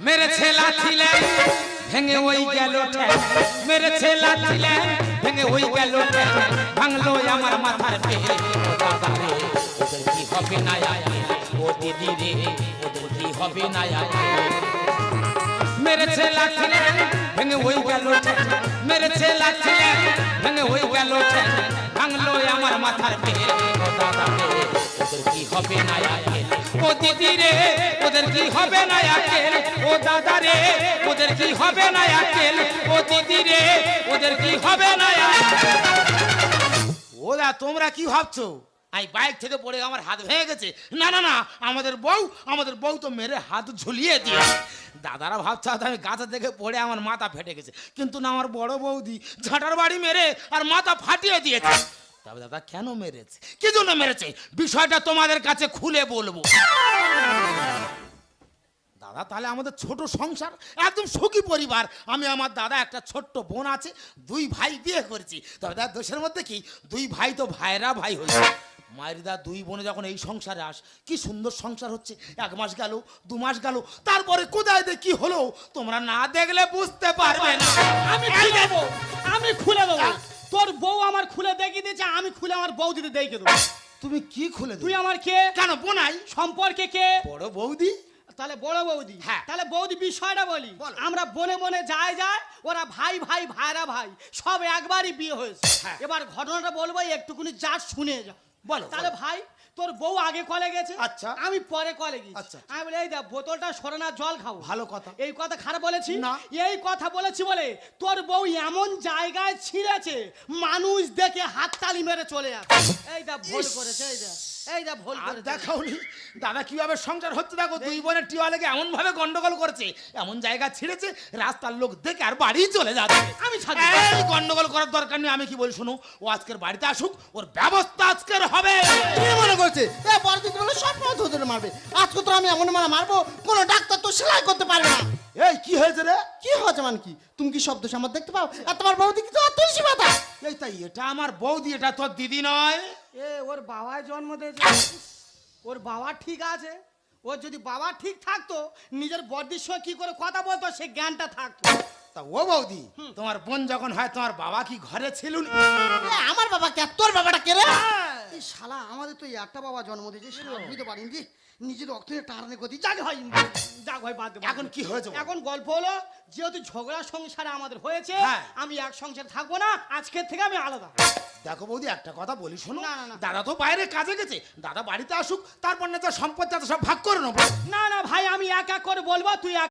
মেরেছে লাথিলে ভেঙে ওই গেল ঠ্যাং, মেরেছে লাথিলে ভেঙে ওই গেল ঠ্যাং, ভাঙলো আমার মাথার পেরে। ও দাদা রে ওদের কি হবে না আয়, ও দিদি রে ওদের কি হবে না আয়। মেরেছে লাথিলে ভেঙে ওই গেল ঠ্যাং, মেরেছে লাথিলে ভেঙে ওই গেল ঠ্যাং, ভাঙলো আমার মাথার পেরে। ও দাদা রে ওদের কি হবে না আয়, ও দিদি রে ওদের কি হবে না আকেল। ও দাদা রে ওদের কি হবে না আকেল, ও দিদি রে ওদের কি হবে না আকেল। ওরা তোমরা কি ভাবছো আমি বাইক থেকে পড়ে আমার হাত ভেঙে গেছে? না না না, আমাদের বউ তো মেরে হাত ঝুলিয়ে দিয়ে। দাদারা ভাবছে হয়তো আমি গাছা থেকে পড়ে আমার মাথা ফেটে গেছে, কিন্তু না, আমার বড় বৌদি ঝাঁটার বাড়ি মেরে আর মাথা ফাটিয়ে দিয়েছে। তবে দাদা কেন মেরেছে, কি জন্য মেরেছে, বিষয়টা তোমাদের কাছে খুলে বলবো। দাদা তাহলে আমাদের ছোট সংসার, একদম সুখী পরিবার। আমি, আমার দাদা, একটা ছোট্ট বোন আছে, 2 ভাই বিয়ে করেছি। তবে দাদা দোষের মধ্যে কি, 2 ভাই তো ভাইরা ভাই হয়েছে। মায়ের দা 2 বোনে যখন এই সংসারে কি সুন্দর সংসার হচ্ছে। 1 মাস গেল, 2 মাস গেল, তারপরে কোথায় কি হলো তোমরা না দেখলে বুঝতে পারবে না। আমি খুলে দেবো, আমি খুলে দেবো। তোর বউ আমার খুলে দেখিয়ে দিয়েছে, আমি খুলে আমার বউ দিতে দেখিয়ে দেবো। তুমি কি খুলে তুই আমার কে? কেন বোনাই? সম্পর্কে কে? বড় বৌদি। তাহলে বড় বৌদি। হ্যাঁ। তাহলে বৌদি বিষয়টা বলি। আমরা বনে বনে যায় ওরা ভাই ভাই ভাইরা ভাই সব একবারই বিয়ে হয়েছে। এবার ঘটনাটা বলবো, একটুকুনি যা শুনে যা। বলো। তাহলে ভাই তোর বউ আগে কলে গেছে, আচ্ছা, আমি পরে কলে গেছি। আচ্ছা, আমি বলি এই দেখ বোতলটা সরানা জল খাবো। ভালো কথা। এই কথা খারাপ বলেছি না, এই কথা বলেছি বলে তোর বউ এমন জায়গায় ছিঁড়েছে মানুষ দেখে হাততালি মেরে চলে যাচ্ছে। এই দেখ ভুল করেছে, এই দেখ ভুল করেছে। দেখাওনি দাদা কিভাবে সংসার হচ্ছে, দেখো 2 বোনের টিয়া লেগে এমন ভাবে গন্ডগোল করেছে, এমন জায়গা ছিঁড়েছে রাস্তার লোক দেখে আর বাড়ি চলে যাচ্ছে। আমি এই গন্ডগোল করার দরকার নেই। আমি কি বলি শোনো, ও আজকের বাড়িতে আসুক, ওর ব্যবস্থা আজকের হবে। কি মনে করছে এ পরে দিতে বলে সব পথ ধরে মারবে? আজকে তো আমি এমন মারবো কোনো ডাক্তার তো সেলাই করতে পারবে না। এই কি হয়েছে রে? কি হয়েছে মানে কি? তুমি কি শব্দ সামত দেখতে পাও? আর তোমার বৌদি কি তো তুলসী পাতা? এই তাই, এটা আমার বৌদি, এটা তোর দিদি নয়। ওর বাবাই জন্ম দিয়েছে, ওর বাবা ঠিক আছে। ওর যদি বাবা ঠিক থাকতো নিজের বডির সঙ্গে কি করে কথা বলতো সে জ্ঞানটা থাকতো। তা ও বৌদি, তোমার বোন যখন হয় তোমার বাবা কি ঘরে ছিল না? আমার বাবা কে? তোর বাবাটা কে রে? এই শালা আমাদের তো একটা বাবা জন্ম দিয়েছে, সেটা বুঝতে পারিনি। নিজের রক্ত টানে গতি যাকে হয় যাক ভাই বাদ দে। এখন কি হয়েছে? এখন গল্প হলো যেহেতু ঝগড়া সংসারে আমাদের হয়েছে, আমি এক সংসারে থাকবো না, আজকের থেকে আমি আলাদা। দেখো বৌদি, একটা কথা বলি শোনো, না, না, না। দাদা তো বাইরে কাজে গেছে, দাদা বাড়িতে আসুক, তারপর না যা সম্পত্তি আছে সব ভাগ করে নেবো। না না ভাই, আমি এক এক করে বলবো, তুই